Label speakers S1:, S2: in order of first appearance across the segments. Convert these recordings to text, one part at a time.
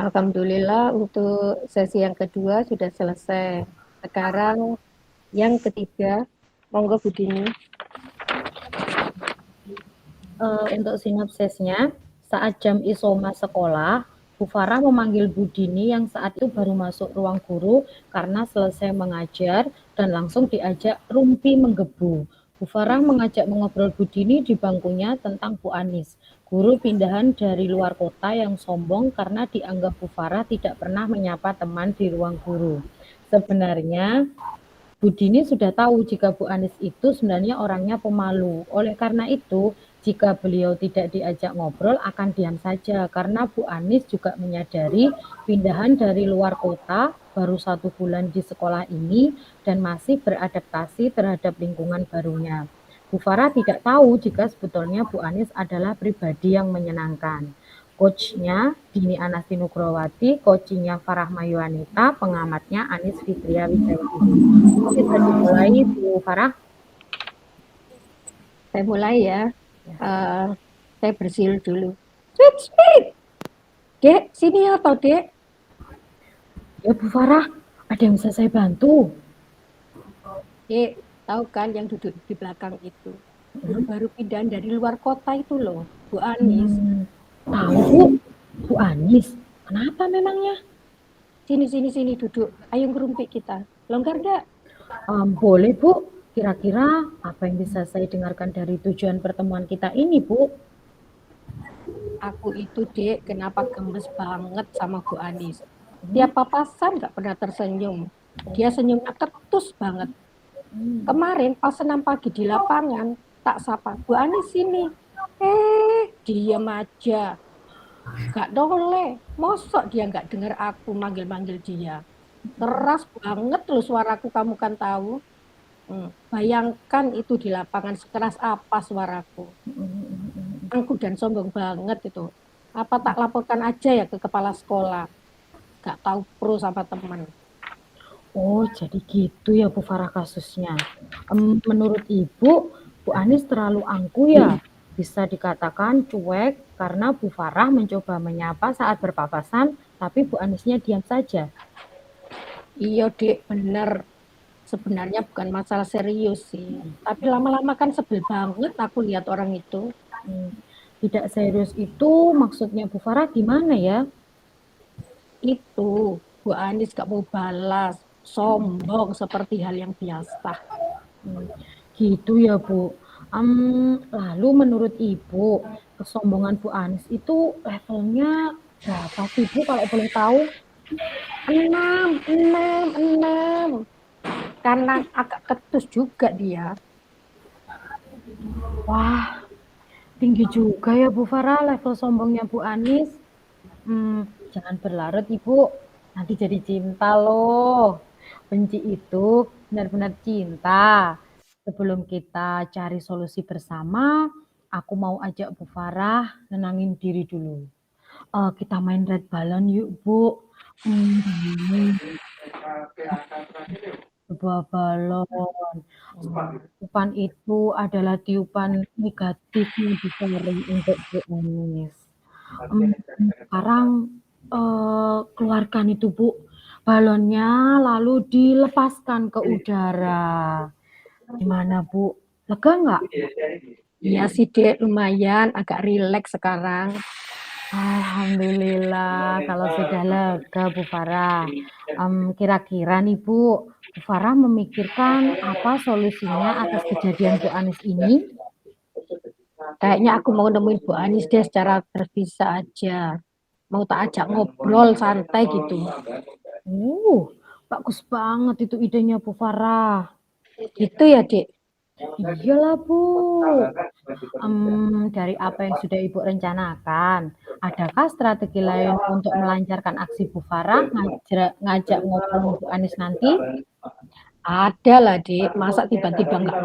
S1: Alhamdulillah untuk sesi yang kedua sudah selesai. Sekarang yang ketiga, monggo Bu Dini. Untuk sinopsisnya, saat jam isoma sekolah, Bu Farah memanggil Bu Dini yang saat itu baru masuk ruang guru karena selesai mengajar dan langsung diajak rumpi menggebu. Bu Farah mengajak mengobrol Bu Dini di bangkunya tentang Bu Anis, guru pindahan dari luar kota yang sombong karena dianggap Bu Farah tidak pernah menyapa teman di ruang guru. Sebenarnya Bu Dini sudah tahu jika Bu Anis itu sebenarnya orangnya pemalu. Oleh karena itu, jika beliau tidak diajak ngobrol akan diam saja karena Bu Anis juga menyadari pindahan dari luar kota baru 1 bulan di sekolah ini dan masih beradaptasi terhadap lingkungan barunya. Bu Farah tidak tahu jika sebetulnya Bu Anis adalah pribadi yang menyenangkan. Coachnya Dini Anasti Nugrowati, coachingnya Farah Mayuanita, pengamatnya Anis Fitria Wijayadi. Kita dimulai Bu Farah. Saya mulai ya. Saya bersiul dulu. Sweet. Dek, sini ya toh, Dek.
S2: Ya Bu Farah, ada yang bisa saya bantu?
S1: Dek, tahu kan yang duduk di belakang itu? Guru baru pindahan dari luar kota itu loh, Bu Anis.
S2: Tahu Bu, Bu Anis. Kenapa memangnya?
S1: Sini duduk. Ayo ngerumpi kita. Longgar enggak?
S2: Boleh Bu. Kira-kira apa yang bisa saya dengarkan dari tujuan pertemuan kita ini Bu?
S1: Aku itu, Dek, kenapa gemes banget sama Bu Anis. Tiap papasan nggak pernah tersenyum. Dia senyumnya ketus banget. Kemarin pas senam pagi di lapangan, tak sapa, Bu Anis sini. Diam aja. Gak boleh. Mosok dia nggak dengar aku manggil-manggil dia. Keras banget loh suaraku, kamu kan tahu. Bayangkan itu di lapangan sekeras apa suaraku. Angkuh dan sombong banget itu. Apa tak laporkan aja ya ke kepala sekolah. Gak tahu pro sama teman.
S2: Oh, jadi gitu ya Bu Farah kasusnya. Menurut Ibu, Bu Anis terlalu angkuh ya? Bisa dikatakan cuek karena Bu Farah mencoba menyapa saat berpapasan, tapi Bu Anisnya diam saja.
S1: Iya, Dek, bener. Sebenarnya bukan masalah serius sih. Tapi lama-lama kan sebel banget aku lihat orang itu.
S2: Tidak serius itu maksudnya Bu Farah gimana ya?
S1: Itu, Bu Anis gak mau balas. Sombong seperti hal yang biasa.
S2: Gitu ya Bu. Lalu menurut Ibu, kesombongan Bu Anis itu levelnya berapa sih Bu kalau boleh tahu?
S1: 6. Karena agak ketus juga dia.
S2: Wah, tinggi juga ya Bu Farah level sombongnya Bu Anis. Jangan berlarut Ibu, nanti jadi cinta loh. Benci itu benar-benar cinta. Sebelum kita cari solusi bersama, aku mau ajak Bu Farah nenangin diri dulu. Kita main red balon yuk Bu. Sebuah balon. Tiupan itu adalah tiupan negatif yang disaring untuk Bu Anis. Sekarang keluarkan itu Bu balonnya lalu dilepaskan ke udara. Gimana Bu? Lega nggak?
S1: Iya sih, Dek, lumayan agak rileks sekarang.
S2: Alhamdulillah kalau sudah lega Bu Farah. Kira-kira nih Bu Farah memikirkan apa solusinya atas kejadian Bu Anis ini?
S1: Kayaknya aku mau nemuin Bu Anis deh secara terpisah aja. Mau tak ajak ngobrol santai gitu.
S2: Bagus banget itu idenya Bu Farah.
S1: Gitu ya, Dek?
S2: Iyalah Bu. Dari apa yang sudah Ibu rencanakan, adakah strategi lain untuk melancarkan aksi Bu Farah ngajak ngobrol Bu Anis nanti?
S1: Ada lah, Dek. Masa tiba-tiba nggak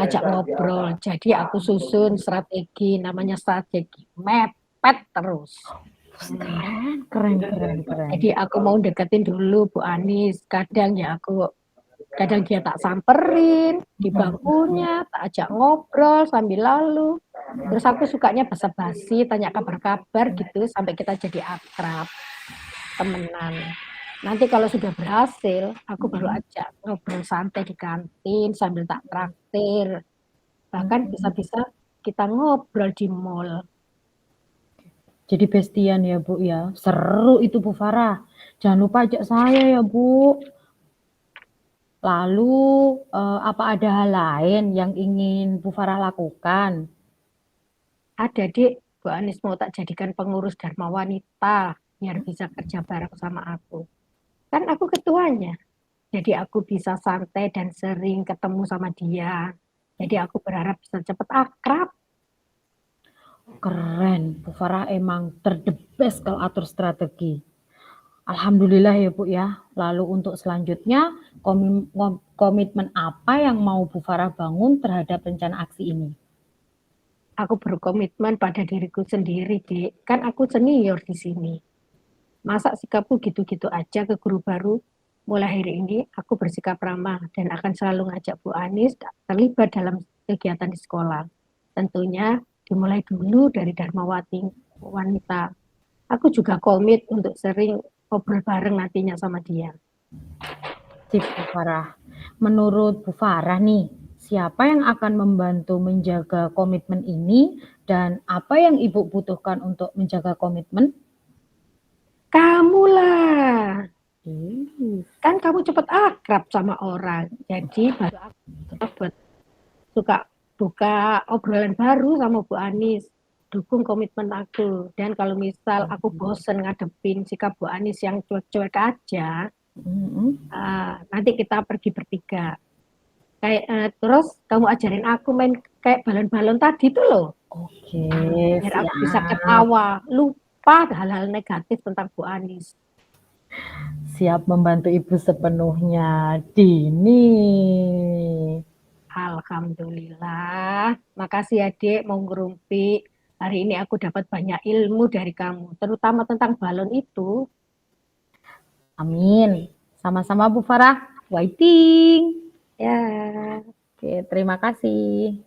S1: ngajak ngobrol. Jadi aku susun strategi, namanya strategi mepet terus.
S2: Keren.
S1: Jadi aku mau deketin dulu Bu Anis. Kadang dia tak samperin di bangkunya, tak ajak ngobrol sambil lalu. Terus aku sukanya basa-basi, tanya kabar-kabar gitu sampai kita jadi akrab.
S3: temenan. Nanti kalau sudah berhasil, aku baru ajak ngobrol santai di kantin sambil tak traktir. Bahkan bisa-bisa kita ngobrol di mall.
S2: Jadi bestian ya Bu ya. Seru itu Bu Farah. Jangan lupa ajak saya ya Bu. Lalu apa ada hal lain yang ingin Bu Farah lakukan?
S3: Ada Dik, Bu Anis mau tak jadikan pengurus Dharma Wanita biar bisa kerja bareng sama aku. Kan aku ketuanya. Jadi aku bisa santai dan sering ketemu sama dia. Jadi aku berharap bisa cepat akrab.
S2: Keren, Bu Farah emang terdebes kalau atur strategi. Alhamdulillah ya Bu ya. Lalu untuk selanjutnya, komitmen apa yang mau Bu Farah bangun terhadap rencana aksi ini?
S3: Aku berkomitmen pada diriku sendiri, Dik. Kan aku senior di sini. Masa sikapku gitu-gitu aja ke guru baru? Mulai hari ini aku bersikap ramah dan akan selalu ngajak Bu Anis terlibat dalam kegiatan di sekolah. Tentunya dimulai dulu dari Dharmawati Wanita. Aku juga komit untuk sering ngobrol bareng nantinya sama dia.
S2: Sip Bu Farah. Menurut Bu Farah nih, siapa yang akan membantu menjaga komitmen ini dan apa yang Ibu butuhkan untuk menjaga komitmen?
S3: Kamu lah, kan kamu cepat akrab sama orang. Jadi baru aku buat suka buka obrolan baru sama Bu Anis. Dukung komitmen aku. Dan kalau misal aku bosen ngadepin sikap Bu Anis yang cuek-cuek aja, nanti kita pergi bertiga. Terus kamu ajarin aku main kayak balon-balon tadi tuh loh.
S2: Oke,
S3: Biar aku
S2: siap.
S3: bisa ketawa, lupa hal-hal negatif tentang Bu Anis.
S2: Siap membantu Ibu sepenuhnya. Dini.
S3: Alhamdulillah. Makasih ya, Dek, mau ngerumpi. Hari ini aku dapat banyak ilmu dari kamu, terutama tentang balon itu.
S2: Amin. Sama-sama Bu Farah. Waiting.
S3: Ya.
S2: Oke, terima kasih.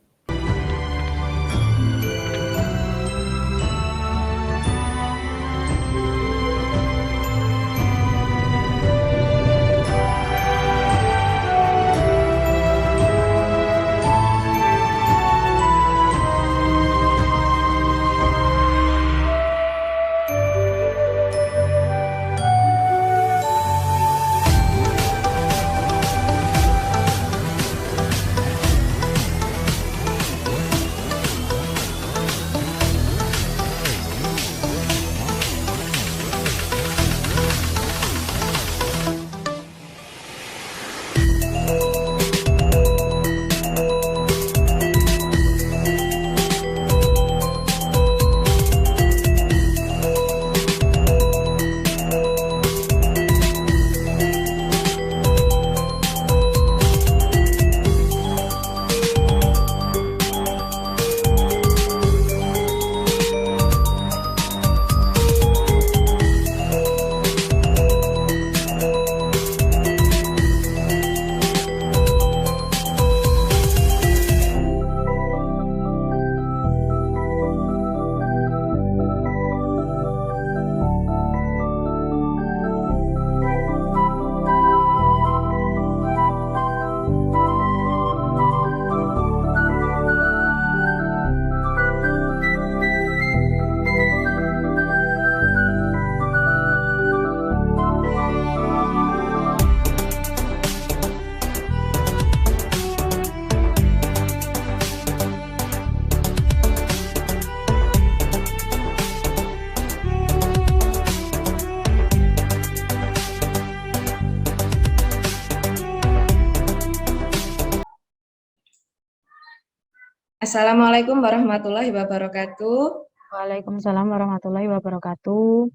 S4: Assalamualaikum warahmatullahi wabarakatuh.
S2: Waalaikumsalam warahmatullahi wabarakatuh.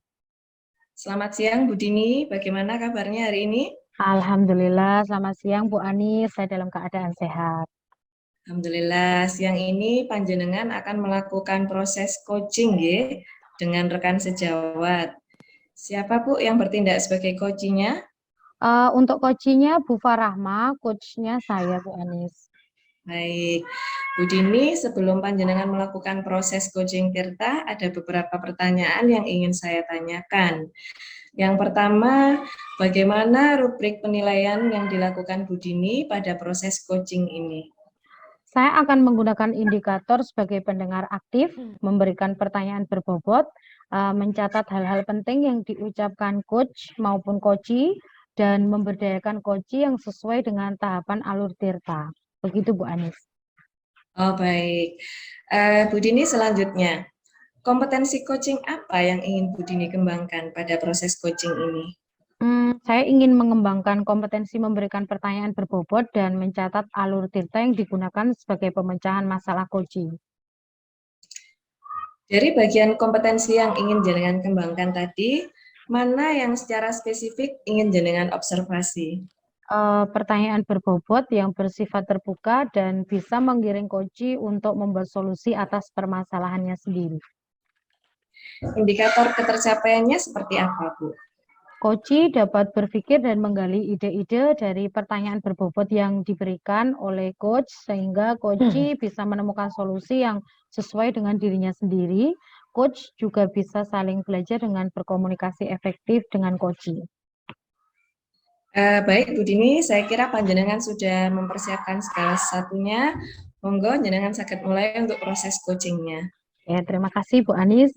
S4: Selamat siang Bu Dini, bagaimana kabarnya hari ini?
S2: Alhamdulillah, selamat siang Bu Anis. Saya dalam keadaan sehat.
S4: Alhamdulillah, siang ini panjenengan akan melakukan proses coaching ya, dengan rekan sejawat. Siapa Bu yang bertindak sebagai coachingnya?
S2: Untuk coachnya Bu Farahma, coachnya saya Bu Anis.
S4: Baik, Bu Dini, sebelum panjenengan melakukan proses coaching Tirta, ada beberapa pertanyaan yang ingin saya tanyakan. Yang pertama, bagaimana rubrik penilaian yang dilakukan Bu Dini pada proses coaching ini?
S1: Saya akan menggunakan indikator sebagai pendengar aktif, memberikan pertanyaan berbobot, mencatat hal-hal penting yang diucapkan coach maupun coachee, dan memberdayakan coachee yang sesuai dengan tahapan alur tirta. Begitu Bu Anis.
S4: Oh baik, Bu Dini selanjutnya, kompetensi coaching apa yang ingin Bu Dini kembangkan pada proses coaching ini?
S1: Saya ingin mengembangkan kompetensi memberikan pertanyaan berbobot dan mencatat alur tirta yang digunakan sebagai pemecahan masalah coaching.
S4: Dari bagian kompetensi yang ingin jenengan kembangkan tadi, mana yang secara spesifik ingin jenengan observasi?
S1: Pertanyaan berbobot yang bersifat terbuka dan bisa menggiring coachee untuk membuat solusi atas permasalahannya sendiri.
S4: Indikator ketercapaiannya seperti apa, Bu?
S1: Coachee dapat berpikir dan menggali ide-ide dari pertanyaan berbobot yang diberikan oleh coach, sehingga coachee bisa menemukan solusi yang sesuai dengan dirinya sendiri. Coach juga bisa saling belajar dengan berkomunikasi efektif dengan coachee.
S4: Baik Bu Dini, saya kira panjenengan sudah mempersiapkan segala sesuatunya. Monggo jenengan sakit mulai untuk proses coachingnya.
S1: Ya, terima kasih Bu Anis.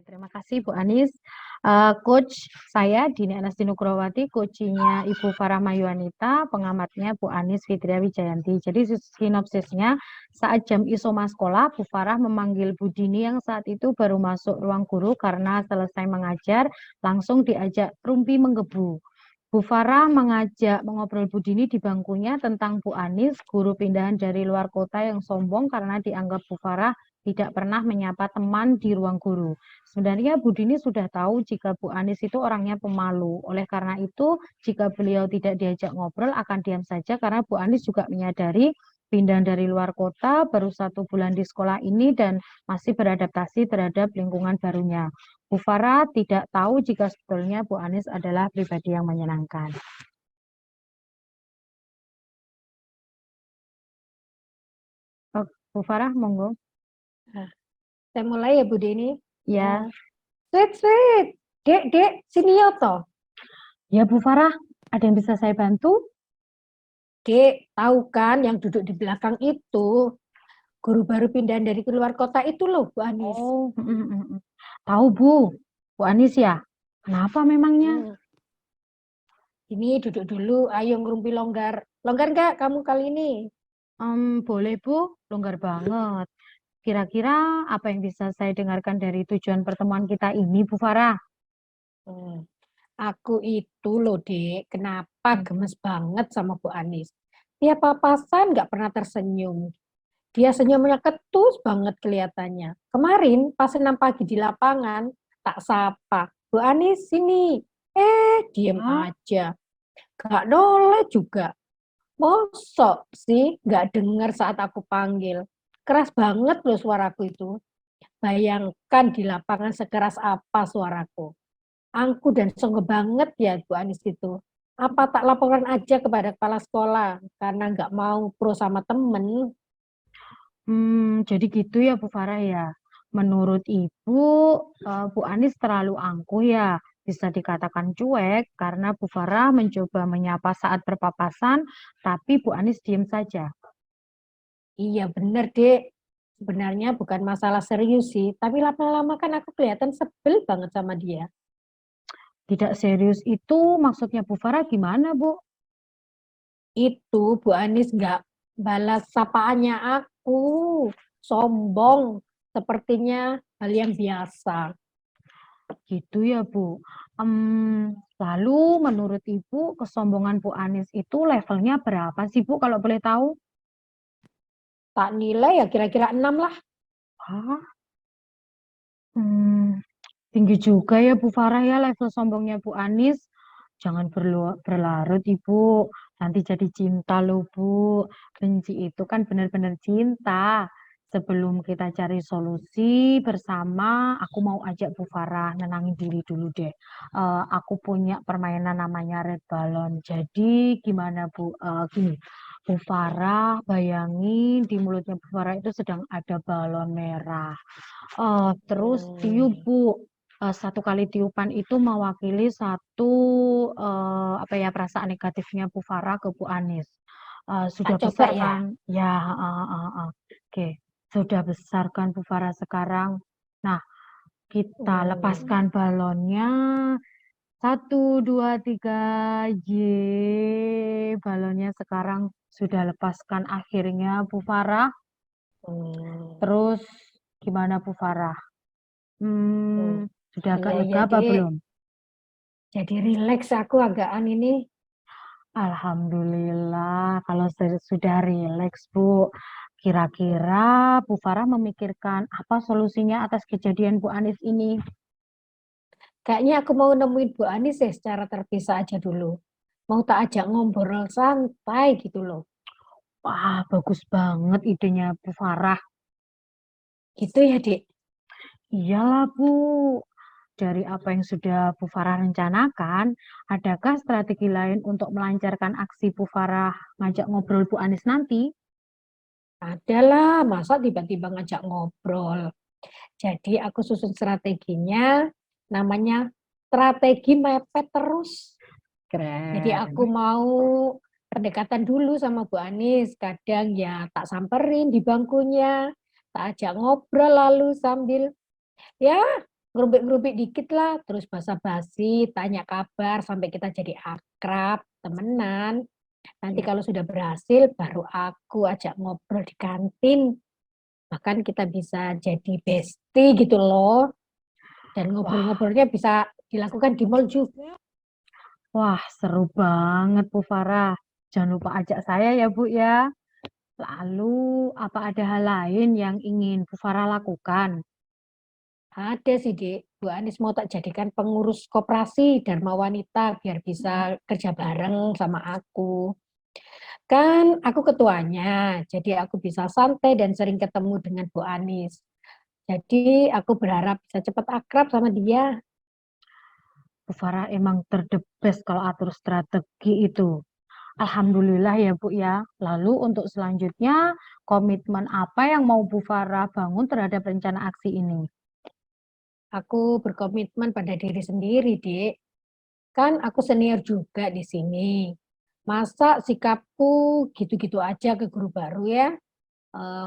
S1: Terima kasih Bu Anis. Coach saya Dini Anasti Nugrawati, coachingnya Ibu Farah Mayuanita, pengamatnya Bu Anis Fitria Wijayanti. Jadi sinopsisnya, saat jam isoma sekolah, Bu Farah memanggil Bu Dini yang saat itu baru masuk ruang guru karena selesai mengajar, langsung diajak rumpi menggebu. Bu Farah mengajak mengobrol Bu Dini di bangkunya tentang Bu Anis, guru pindahan dari luar kota yang sombong karena dianggap Bu Farah tidak pernah menyapa teman di ruang guru. Sebenarnya Bu Dini sudah tahu jika Bu Anis itu orangnya pemalu. Oleh karena itu, jika beliau tidak diajak ngobrol akan diam saja karena Bu Anis juga menyadari pindah dari luar kota, baru 1 bulan di sekolah ini dan masih beradaptasi terhadap lingkungan barunya. Bu Farah tidak tahu jika sebetulnya Bu Anis adalah pribadi yang menyenangkan. Oh, Bu Farah, monggo.
S3: Saya mulai ya Bu Dini.
S1: Ya.
S3: Sweet. Dek, sini ya toh.
S1: Ya Bu Farah, ada yang bisa saya bantu?
S3: Dek, tahu kan yang duduk di belakang itu guru baru pindahan dari keluar kota itu loh Bu Anis.
S1: Oh, tahu Bu. Bu Anis ya? Kenapa memangnya?
S3: Ini duduk dulu, ayo ngerumpi longgar. Longgar nggak kamu kali ini?
S1: Boleh Bu, longgar banget. Kira-kira apa yang bisa saya dengarkan dari tujuan pertemuan kita ini, Bu Farah?
S3: Aku itu loh, Dek, kenapa gemes banget sama Bu Anis. Tiap papasan nggak pernah tersenyum. Dia senyumnya ketus banget kelihatannya. Kemarin pas 6 pagi di lapangan, tak sapa. Bu Anis sini. Diem aja. Gak noleh juga. Mosok sih nggak dengar saat aku panggil. Keras banget loh suaraku itu. Bayangkan di lapangan sekeras apa suaraku. angku dan songgo banget ya Bu Anis itu. Apa tak laporan aja kepada kepala sekolah karena nggak mau pro sama temen.
S2: Jadi gitu ya Bu Farah ya. Menurut Ibu, Bu Anis terlalu angkuh ya. Bisa dikatakan cuek karena Bu Farah mencoba menyapa saat berpapasan, tapi Bu Anis diem saja.
S3: Iya bener dek, sebenarnya bukan masalah serius sih, tapi lama-lama kan aku kelihatan sebel banget sama dia.
S2: Tidak serius itu maksudnya Bu Farah gimana Bu?
S3: Itu Bu Anis nggak balas sapaannya aku, sombong, sepertinya hal yang biasa.
S2: Gitu ya Bu. Lalu menurut Ibu kesombongan Bu Anis itu levelnya berapa sih Bu kalau boleh tahu?
S3: Tak nilai ya kira-kira 6 lah.
S2: Ah, hmm, tinggi juga ya Bu Farah ya level sombongnya Bu Anis. Jangan berlarut Ibu, nanti jadi cinta loh Bu. Benci itu kan benar-benar cinta. Sebelum kita cari solusi bersama, aku mau ajak Bu Farah nenangin diri dulu deh. Aku punya permainan namanya Red Balloon. Jadi gimana Bu? Gini, Bu Farah bayangin di mulutnya Bu Farah itu sedang ada balon merah. Terus tiup Bu. Satu kali tiupan itu mewakili satu apa ya perasaan negatifnya Bu Farah ke Bu Anis. Sudah
S3: Tak coba
S2: besar
S3: ya.
S2: kan? Ya, oke. Sudah besar kan Bu Farah sekarang. Nah, kita lepaskan balonnya. Satu, dua, tiga, ye. Balonnya sekarang sudah lepaskan akhirnya Bu Farah. Terus gimana Bu Farah? Sudah agak
S3: Iya,
S2: lega
S3: iya,
S2: apa
S3: Dek.
S2: belum?
S3: Jadi rileks aku agaan ini.
S2: Alhamdulillah, kalau sudah rileks, Bu. Kira-kira Bu Farah memikirkan apa solusinya atas kejadian Bu Anis ini?
S3: Kayaknya aku mau nemuin Bu Anis ya secara terpisah aja dulu. Mau tak ajak ngobrol santai gitu loh.
S2: Wah, bagus banget idenya Bu Farah.
S3: Gitu ya, Dek.
S2: Iyalah, Bu. Dari apa yang sudah Bu Farah rencanakan, adakah strategi lain untuk melancarkan aksi Bu Farah ngajak ngobrol Bu Anis nanti?
S3: Adalah, masa tiba-tiba ngajak ngobrol. Jadi aku susun strateginya, namanya strategi mepet terus. Jadi aku
S2: Keren.
S3: mau pendekatan dulu sama Bu Anis. Kadang ya tak samperin di bangkunya, tak ajak ngobrol lalu sambil ya ngerubik-ngerubik dikit lah, terus basa-basi, tanya kabar sampai kita jadi akrab, temenan. Nanti kalau sudah berhasil, baru aku ajak ngobrol di kantin. Bahkan kita bisa jadi bestie gitu loh. Dan
S2: Wah,
S3: ngobrol-ngobrolnya bisa dilakukan di mall juga.
S2: wah, seru banget Bu Farah. Jangan lupa ajak saya ya Bu ya. Lalu, apa ada hal lain yang ingin Bu Farah lakukan?
S3: Ada sih, Dek. Bu Anis mau tak jadikan pengurus koperasi Dharma Wanita biar bisa kerja bareng sama aku. Kan aku ketuanya, jadi aku bisa santai dan sering ketemu dengan Bu Anis. Jadi aku berharap bisa cepat akrab sama dia.
S2: Bu Farah emang terdebes kalau atur strategi itu. Alhamdulillah ya Bu ya. Lalu untuk selanjutnya, komitmen apa yang mau Bu Farah bangun terhadap rencana aksi ini?
S3: Aku berkomitmen pada diri sendiri, Dek. Kan aku senior juga di sini. Masa sikapku gitu-gitu aja ke guru baru ya?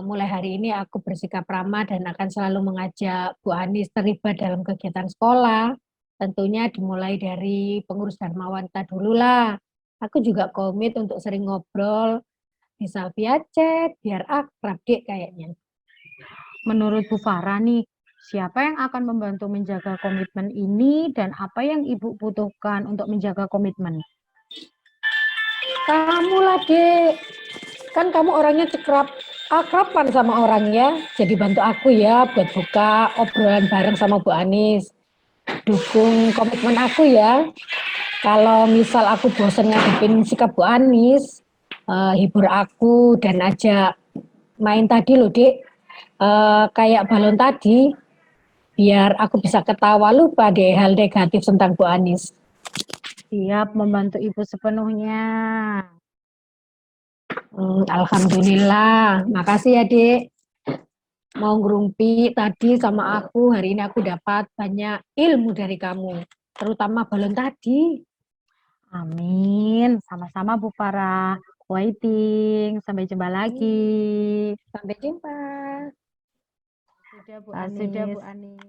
S3: Mulai hari ini aku bersikap ramah dan akan selalu mengajak Bu Anis terlibat dalam kegiatan sekolah. Tentunya dimulai dari pengurus Dharma Wanita dulu lah. Aku juga komit untuk sering ngobrol, misal via chat, biar akrab deh kayaknya.
S2: Menurut Bu Farah nih, siapa yang akan membantu menjaga komitmen ini dan apa yang Ibu butuhkan untuk menjaga komitmen?
S3: Kamu lah, Dek. Kan kamu orangnya cekrap, akraban sama orangnya. Jadi bantu aku ya buat buka obrolan bareng sama Bu Anis. Dukung komitmen aku ya. Kalau misal aku bosen ngadepin sikap Bu Anis, hibur aku dan ajak main tadi loh, Dek. Kayak balon tadi. biar aku bisa ketawa lupa deh hal negatif tentang Bu Anis.
S2: Siap membantu Ibu sepenuhnya.
S3: Alhamdulillah, makasih ya Dek. Mau ngerumpi tadi sama aku, hari ini aku dapat banyak ilmu dari kamu, terutama balon tadi.
S2: Amin. Sama-sama Bu Farah. Waiting. Sampai jumpa lagi.
S3: Sampai jumpa.
S2: Sudah Bu
S1: Sudah
S2: Anis.
S1: Bu Anis.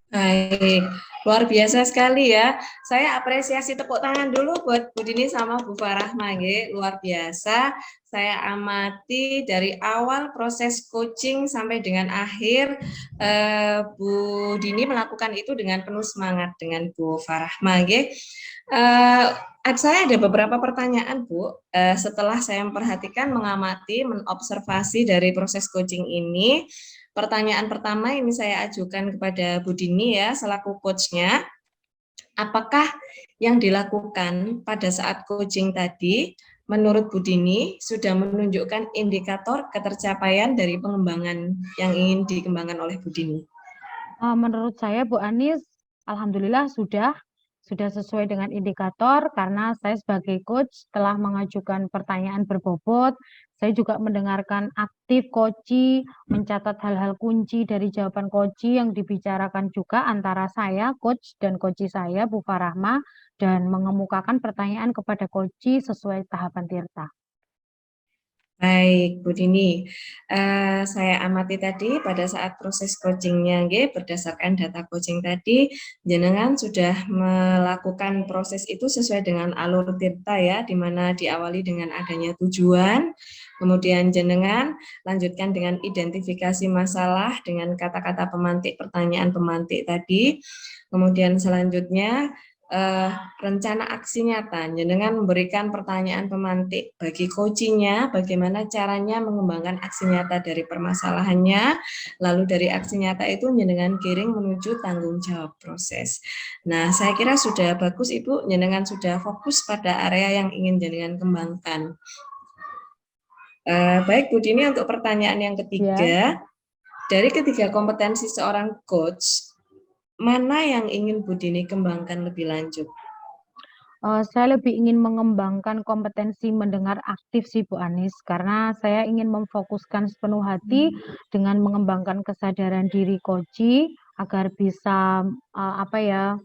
S4: Baik, luar biasa sekali ya. Saya apresiasi tepuk tangan dulu buat Bu Dini sama Bu Farah Mage, luar biasa. Saya amati dari awal proses coaching sampai dengan akhir, Bu Dini melakukan itu dengan penuh semangat dengan Bu Farah Mage. Saya ada beberapa pertanyaan, Bu. Setelah saya memperhatikan, mengamati, menobservasi dari proses coaching ini, pertanyaan pertama ini saya ajukan kepada Bu Dini ya, selaku coach-nya. Apakah yang dilakukan pada saat coaching tadi, menurut Bu Dini, sudah menunjukkan indikator ketercapaian dari pengembangan yang ingin dikembangkan oleh Bu Dini?
S2: Menurut saya Bu Anis, alhamdulillah sudah sesuai dengan indikator karena saya sebagai coach telah mengajukan pertanyaan berbobot. Saya juga mendengarkan aktif coach, mencatat hal-hal kunci dari jawaban coach yang dibicarakan juga antara saya, coach, dan coach saya, Bu Farahma, dan mengemukakan pertanyaan kepada coach sesuai tahapan Tirta.
S4: Baik, Bu Dini. Saya amati tadi pada saat proses coachingnya, berdasarkan data coaching tadi, jenengan sudah melakukan proses itu sesuai dengan alur Tirta ya, di mana diawali dengan adanya tujuan, kemudian jenengan lanjutkan dengan identifikasi masalah dengan kata-kata pemantik, pertanyaan pemantik tadi, kemudian selanjutnya rencana aksi nyata, dengan memberikan pertanyaan pemantik bagi coachingnya, bagaimana caranya mengembangkan aksi nyata dari permasalahannya, lalu dari aksi nyata itu dengan giring menuju tanggung jawab proses. Nah, saya kira sudah bagus Ibu, jenengan sudah fokus pada area yang ingin jenengan kembangkan. Baik Bu Dini, untuk pertanyaan yang ketiga, dari ketiga kompetensi seorang coach, mana yang ingin Bu Dini kembangkan lebih lanjut?
S2: Saya lebih ingin mengembangkan kompetensi mendengar aktif sih Bu Anis, karena saya ingin memfokuskan sepenuh hati dengan mengembangkan kesadaran diri coach agar bisa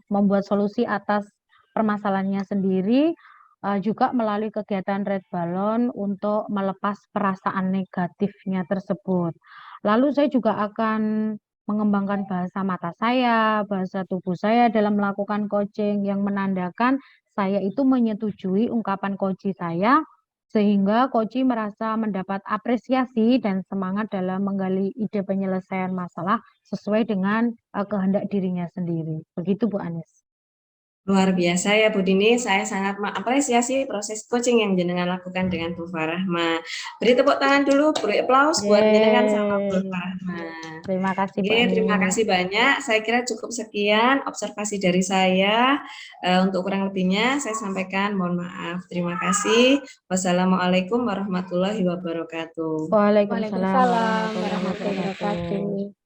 S2: membuat solusi atas permasalahannya sendiri, juga melalui kegiatan Red Balon untuk melepas perasaan negatifnya tersebut. Lalu saya juga akan mengembangkan bahasa mata saya, bahasa tubuh saya dalam melakukan coaching yang menandakan saya itu menyetujui ungkapan coach saya, sehingga coach merasa mendapat apresiasi dan semangat dalam menggali ide penyelesaian masalah sesuai dengan kehendak dirinya sendiri. Begitu Bu Anis.
S4: Luar biasa ya Bu Dini, saya sangat mengapresiasi proses coaching yang jenengan lakukan dengan Bu Farahma. Beri tepuk tangan dulu, beri aplaus buat jenengan sama Bu
S2: Yeay.
S4: Farahma.
S2: Terima kasih Bu
S4: Oke, terima
S2: Anis.
S4: kasih banyak. Saya kira cukup sekian observasi dari saya. Untuk kurang lebihnya saya sampaikan mohon maaf. Terima kasih. Wassalamualaikum warahmatullahi wabarakatuh.
S2: Waalaikumsalam
S3: Waalaikumsalam
S2: warahmatullahi
S3: warahmatullahi
S2: wabarakatuh.
S3: wabarakatuh.